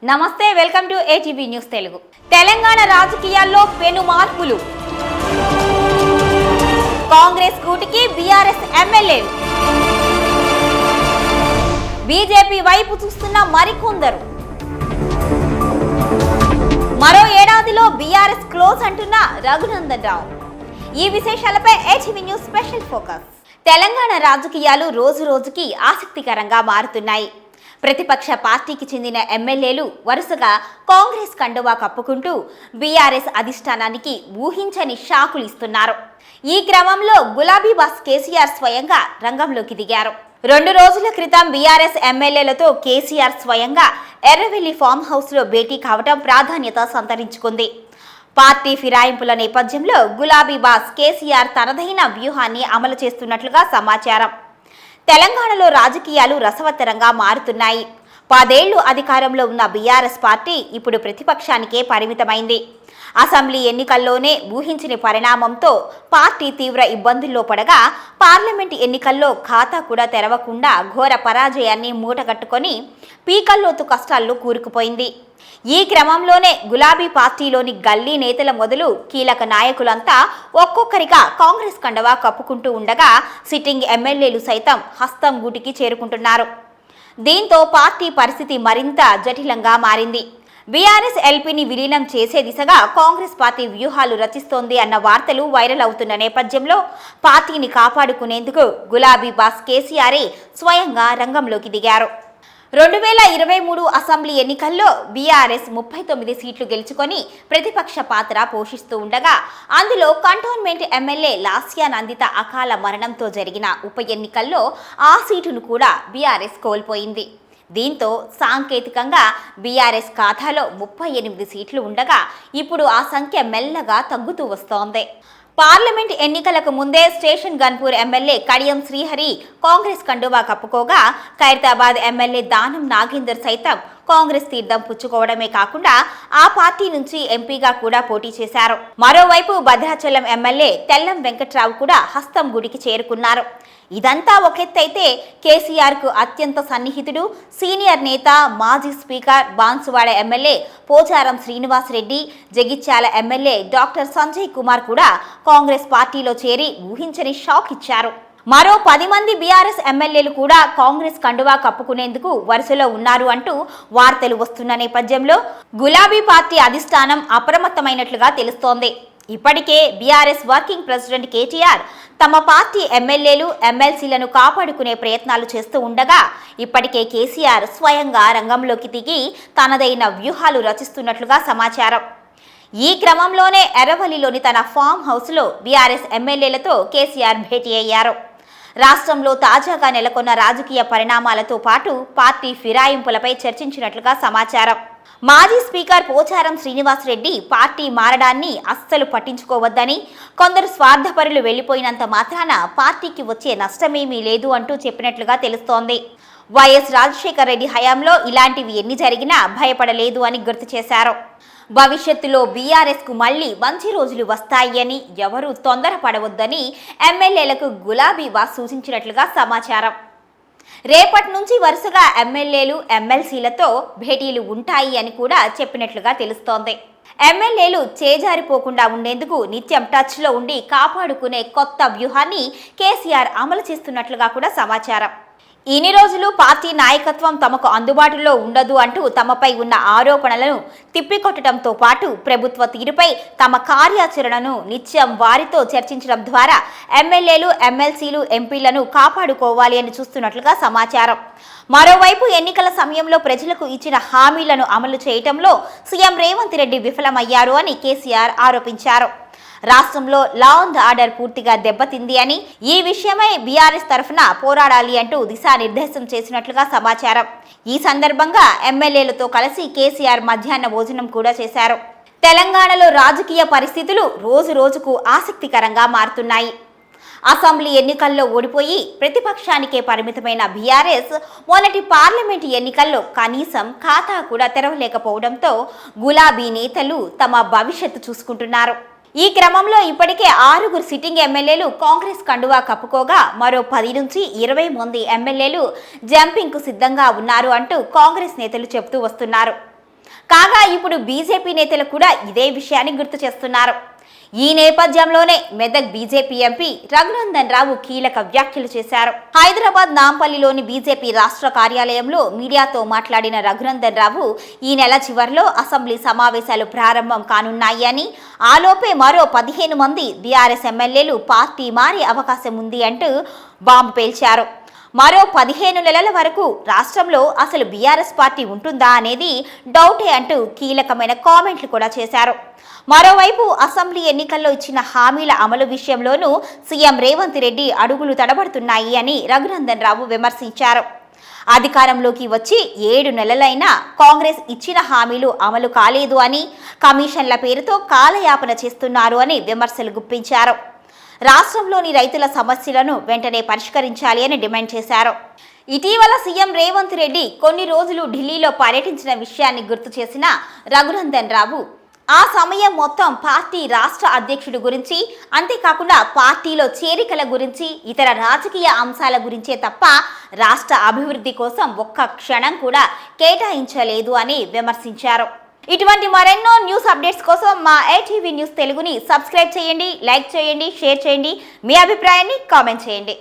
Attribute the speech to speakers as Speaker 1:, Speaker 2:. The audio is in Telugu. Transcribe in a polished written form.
Speaker 1: నమస్తే, welcome to ATV news Telugu. Telangana రాజకీయాల్లో పెను మార్పులు. కాంగ్రెస్ కూటికి బీఆర్ఎస్ ఎమ్మెల్యేలు. బీజేపీ వైపు చూస్తున్న మరికొందరు. మరో ఏడాదిలో బీఆర్ఎస్ క్లోజ్ అంటున్న రఘునందన్ రావు. ఈ విశేషాలపై ATV news special focus. Telangana రాజకీయాలు రోజు రోజుకి ఆసక్తికరంగా మారుతున్నాయి. ప్రతిపక్ష పార్టీకి చెందిన ఎమ్మెల్యేలు వరుసగా కాంగ్రెస్ కండువా కప్పుకుంటూ బీఆర్ఎస్ అధిష్టానానికి ఊహించని షాకులు ఇస్తున్నారు. ఈ క్రమంలో గులాబీ బాస్ కేసీఆర్ స్వయంగా రంగంలోకి దిగారు. 2 రోజుల క్రితం బీఆర్ఎస్ ఎమ్మెల్యేలతో కేసీఆర్ స్వయంగా ఎర్రవెల్లి ఫామ్ హౌస్ లో భేటీ కావడం ప్రాధాన్యత సంతరించుకుంది. పార్టీ ఫిరాయింపుల నేపథ్యంలో గులాబీ బాస్ కేసీఆర్ తనదైన వ్యూహాన్ని అమలు చేస్తున్నట్లుగా సమాచారం. తెలంగాణలో రాజకీయాలు రసవత్తరంగా మారుతున్నాయి. 10 ఏళ్లు అధికారంలో ఉన్న బీఆర్ఎస్ పార్టీ ఇప్పుడు ప్రతిపక్షానికే పరిమితమైంది. అసెంబ్లీ ఎన్నికల్లోనే ఊహించని పరిణామంతో పార్టీ తీవ్ర ఇబ్బందుల్లో పడగా, పార్లమెంట్ ఎన్నికల్లో ఖాతా కూడా తెరవకుండా ఘోర పరాజయాన్ని మూటగట్టుకొని పీకల్లోతు కష్టాల్లో కూరుకుపోయింది. ఈ క్రమంలోనే గులాబీ పార్టీలోని గల్లీ నేతల మొదలు కీలక నాయకులంతా ఒక్కొక్కరిగా కాంగ్రెస్ కండవా కప్పుకుంటూ ఉండగా, సిట్టింగ్ ఎమ్మెల్యేలు సైతం హస్తం గూటికి చేరుకుంటున్నారు. దీంతో పార్టీ పరిస్థితి మరింత జటిలంగా మారింది. బీఆర్ఎస్ ఎల్పీని విలీనం చేసే దిశగా కాంగ్రెస్ పార్టీ వ్యూహాలు రచిస్తోంది అన్న వార్తలు వైరల్ అవుతున్న నేపథ్యంలో పార్టీని కాపాడుకునేందుకు గులాబీ బాస్ కేసీఆర్ స్వయంగా రంగంలోకి దిగారు. 2023 అసెంబ్లీ ఎన్నికల్లో బీఆర్ఎస్ 39 సీట్లు గెలుచుకొని ప్రతిపక్ష పాత్ర పోషిస్తూ ఉండగా, అందులో కంటోన్మెంట్ ఎమ్మెల్యే లాస్యా నందిత అకాల మరణంతో జరిగిన ఉప ఎన్నికల్లో ఆ సీటును కూడా బీఆర్ఎస్ కోల్పోయింది. దీంతో సాంకేతికంగా బీఆర్ఎస్ ఖాతాలో 38 సీట్లు ఉండగా, ఇప్పుడు ఆ సంఖ్య మెల్లగా తగ్గుతూ వస్తోంది. పార్లమెంట్ ఎన్నికలకు ముందే స్టేషన్ గన్పూర్ ఎమ్మెల్యే కడియం శ్రీహరి కాంగ్రెస్ కండువా కప్పుకోగా, ఖైరతాబాద్ ఎమ్మెల్యే దానం నాగేందర్ సైతం కాంగ్రెస్ తీర్థం పుచ్చుకోవడమే కాకుండా ఆ పార్టీ నుంచి ఎంపీగా కూడా పోటీ చేశారు. మరోవైపు భద్రాచలం ఎమ్మెల్యే తెల్లం వెంకట్రావు కూడా హస్తం గుడికి చేరుకున్నారు. ఇదంతా ఒకెత్తైతే, కేసీఆర్ కు అత్యంత సన్నిహితుడు, సీనియర్ నేత, మాజీ speaker, Banswada MLA Pocharam Srinivas Reddy, Jagtial MLA doctor Sanjay Kumar కూడా కాంగ్రెస్ పార్టీలో చేరి ఊహించని షాక్ ఇచ్చారు. మరో 10 మంది బీఆర్ఎస్ ఎమ్మెల్యేలు కూడా కాంగ్రెస్ కండువా కప్పుకునేందుకు వరుసలో ఉన్నారు అంటూ వార్తలు వస్తున్న నేపథ్యంలో గులాబీ పార్టీ అధిష్టానం అప్రమత్తమైనట్లుగా తెలుస్తోంది. ఇప్పటికే బీఆర్ఎస్ వర్కింగ్ ప్రెసిడెంట్ కేటీఆర్ తమ పార్టీ ఎమ్మెల్యేలు, ఎమ్మెల్సీలను కాపాడుకునే ప్రయత్నాలు చేస్తూ ఉండగా, ఇప్పటికే కేసీఆర్ స్వయంగా రంగంలోకి దిగి తనదైన వ్యూహాలు రచిస్తున్నట్లుగా సమాచారం. ఈ క్రమంలోనే ఎర్రవల్లిలోని తన ఫామ్ హౌస్లో బీఆర్ఎస్ ఎమ్మెల్యేలతో కేసీఆర్ భేటీ అయ్యారు. రాష్ట్రంలో తాజాగా నెలకొన్న రాజకీయ పరిణామాలతో పాటు పార్టీ ఫిరాయింపులపై చర్చించినట్లుగా సమాచారం. మాజీ స్పీకర్ పోచారం శ్రీనివాస్ రెడ్డి పార్టీ మారడాన్ని అస్సలు పట్టించుకోవద్దని, కొందరు స్వార్థపరులు వెళ్లిపోయినంత మాత్రాన పార్టీకి వచ్చే నష్టమేమీ లేదు అంటూ చెప్పినట్లుగా తెలుస్తోంది. వైఎస్ రాజశేఖర రెడ్డి హయాంలో ఇలాంటివి ఎన్ని జరిగినా భయపడలేదు అని గుర్తు చేశారు. భవిష్యత్తులో బీఆర్ఎస్ కు మళ్లీ మంచి రోజులు వస్తాయి అని ఎవరూ తొందరపడవద్దని ఎమ్మెల్యేలకు గులాబీ బాస్ సూచించినట్లుగా సమాచారం. రేపటి నుంచి వరుసగా ఎమ్మెల్యేలు, ఎమ్మెల్సీలతో భేటీలు ఉంటాయి అని కూడా చెప్పినట్లుగా తెలుస్తోంది. ఎమ్మెల్యేలు చేజారిపోకుండా ఉండేందుకు నిత్యం టచ్లో ఉండి కాపాడుకునే కొత్త వ్యూహాన్ని కేసీఆర్ అమలు చేస్తున్నట్లుగా కూడా సమాచారం. ఇన్ని రోజులు పార్టీ నాయకత్వం తమకు అందుబాటులో ఉండదు అంటూ తమపై ఉన్న ఆరోపణలను తిప్పికొట్టడంతో పాటు ప్రభుత్వ తీరుపై తమ కార్యాచరణను నిత్యం వారితో చర్చించడం ద్వారా ఎమ్మెల్యేలు, ఎమ్మెల్సీలు, ఎంపీలను కాపాడుకోవాలి అని చూస్తున్నట్లుగా సమాచారం. మరోవైపు ఎన్నికల సమయంలో ప్రజలకు ఇచ్చిన హామీలను అమలు చేయటంలో సీఎం రేవంత్ రెడ్డి విఫలమయ్యారు అని కేసీఆర్ ఆరోపించారు. రాష్ట్రంలో లా అండ్ ఆర్డర్ పూర్తిగా దెబ్బతింది అని, ఈ విషయమై బీఆర్ఎస్ తరఫున పోరాడాలి అంటూ దిశానిర్దేశం చేసినట్లుగా సమాచారం. ఈ సందర్భంగా ఎమ్మెల్యేలతో కలిసి కేసీఆర్ మధ్యాహ్న భోజనం కూడా చేశారు. తెలంగాణలో రాజకీయ పరిస్థితులు రోజు రోజుకు ఆసక్తికరంగా మారుతున్నాయి. అసెంబ్లీ ఎన్నికల్లో ఓడిపోయి ప్రతిపక్షానికే పరిమితమైన బీఆర్ఎస్ మొన్నటి పార్లమెంటు ఎన్నికల్లో కనీసం ఖాతా కూడా తెరవలేకపోవడంతో గులాబీ నేతలు తమ భవిష్యత్తు చూసుకుంటున్నారు. ఈ క్రమంలో ఇప్పటికే 6 సిట్టింగ్ ఎమ్మెల్యేలు కాంగ్రెస్ కండువా కప్పుకోగా, మరో 10 నుంచి 20 మంది ఎమ్మెల్యేలు జంపింగ్ కు సిద్ధంగా ఉన్నారు అంటూ కాంగ్రెస్ నేతలు చెబుతూ వస్తున్నారు. కాగా ఇప్పుడు బీజేపీ నేతలు కూడా ఇదే విషయాన్ని గుర్తు చేస్తున్నారు. ఈ నేపథ్యంలోనే మెదక్ బీజేపీ ఎంపీ రఘునందన్ రావు కీలక వ్యాఖ్యలు చేశారు. హైదరాబాద్ నాంపల్లిలోని బీజేపీ రాష్ట్ర కార్యాలయంలో మీడియాతో మాట్లాడిన రఘునందన్ రావు ఈ నెల చివరిలో అసెంబ్లీ సమావేశాలు ప్రారంభం కానున్నాయి అని, ఆలోపే మరో 15 మంది బీఆర్ఎస్ ఎమ్మెల్యేలు పార్టీ మారే అవకాశం ఉంది అంటూ బాంబు పేల్చారు. మరో 15 నెలల వరకు రాష్ట్రంలో అసలు బీఆర్ఎస్ పార్టీ ఉంటుందా అనేది డౌటే అంటూ కీలకమైన కామెంట్లు కూడా చేశారు. మరోవైపు అసెంబ్లీ ఎన్నికల్లో ఇచ్చిన హామీల అమలు విషయంలోనూ సీఎం రేవంత్ రెడ్డి అడుగులు తడబడుతున్నాయి అని రఘునందన్ రావు విమర్శించారు. అధికారంలోకి వచ్చి 7 నెలలైనా కాంగ్రెస్ ఇచ్చిన హామీలు అమలు కాలేదు అని, కమిషన్ల పేరుతో కాలయాపన చేస్తున్నారు అని విమర్శలు గుప్పించారు. రాష్ట్రంలోని రైతుల సమస్యలను వెంటనే పరిష్కరించాలి అని డిమాండ్ చేశారు. ఇటీవల సీఎం రేవంత్ రెడ్డి కొన్ని రోజులు ఢిల్లీలో పర్యటించిన విషయాన్ని గుర్తు చేసిన రఘునందన్ రావు ఆ సమయం మొత్తం పార్టీ రాష్ట్ర అధ్యక్షుడి గురించి, అంతేకాకుండా పార్టీలో చేరికల గురించి, ఇతర రాజకీయ అంశాల గురించే తప్ప రాష్ట్ర అభివృద్ధి కోసం ఒక్క క్షణం కూడా కేటాయించలేదు అని విమర్శించారు. ఇటువంటి మరెన్నో న్యూస్ అప్డేట్స్ కోసం మా ATV న్యూస్ తెలుగుని సబ్స్క్రైబ్ చేయండి, లైక్ చేయండి, షేర్ చేయండి, మీ అభిప్రాయాన్ని కామెంట్ చేయండి.